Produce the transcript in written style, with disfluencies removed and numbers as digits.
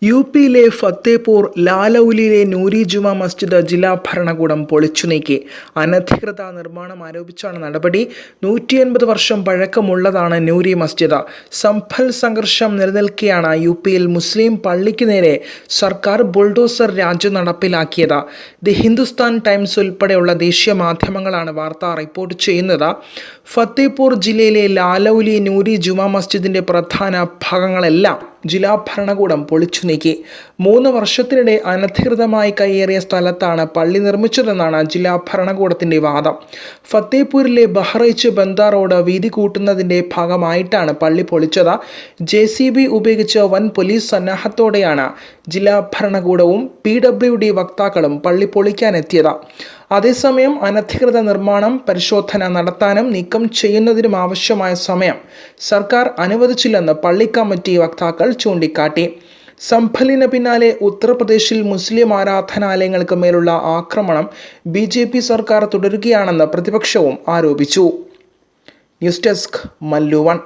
യുപിയിലെ ഫത്തേപൂർ ലാലൌലിയിലെ നൂരി ജുമാ മസ്ജിദ് ജില്ലാ ഭരണകൂടം പൊളിച്ചു നീക്കി. അനധികൃത നിർമ്മാണം ആരോപിച്ചാണ് നടപടി. 180 വർഷം പഴക്കമുള്ളതാണ് നൂരി മസ്ജിദ്. സംഭൽ സംഘർഷം നിലനിൽക്കെയാണ് യുപിയിൽ മുസ്ലിം പള്ളിക്ക് നേരെ സർക്കാർ ബുൾഡോസർ രാജ് നടപ്പിലാക്കിയത്. ദി ഹിന്ദുസ്ഥാൻ ടൈംസ് ഉൾപ്പെടെയുള്ള ദേശീയ മാധ്യമങ്ങളാണ് വാർത്ത റിപ്പോർട്ട് ചെയ്യുന്നത്. ഫത്തേപൂർ ജില്ലയിലെ ലാലൌലി നൂരി ജുമാ മസ്ജിദിന്റെ പ്രധാന ഭാഗങ്ങളെല്ലാം ജില്ലാ ഭരണകൂടം പൊളിച്ചു നീക്കി. 3 വർഷത്തിനിടെ അനധികൃതമായി കയ്യേറിയ സ്ഥലത്താണ് പള്ളി നിർമ്മിച്ചതെന്നാണ് ജില്ലാ ഭരണകൂടത്തിന്റെ വാദം. ഫത്തേപൂരിലെ ബഹ്റൈച്ച് ബന്ദ റോഡ് വീതി കൂട്ടുന്നതിന്റെ ഭാഗമായിട്ടാണ് പള്ളി പൊളിച്ചത്. JCB ഉപയോഗിച്ച് വൻ പോലീസ് സന്നാഹത്തോടെയാണ് ജില്ലാ ഭരണകൂടവും PWD വക്താക്കളും പള്ളി പൊളിക്കാനെത്തിയത്. അതേസമയം അനധികൃത നിർമ്മാണം പരിശോധന നടത്താനും നീക്കം ചെയ്യുന്നതിനും ആവശ്യമായ സമയം സർക്കാർ അനുവദിച്ചില്ലെന്ന് പള്ളി കമ്മിറ്റി വക്താക്കൾ ചൂണ്ടിക്കാട്ടി. സംഭലിന് പിന്നാലെ ഉത്തർപ്രദേശിൽ മുസ്ലിം ആരാധനാലയങ്ങൾക്ക് മേലുള്ള ആക്രമണം BJP സർക്കാർ തുടരുകയാണെന്ന് പ്രതിപക്ഷവും ആരോപിച്ചു. News desk Mallu 1.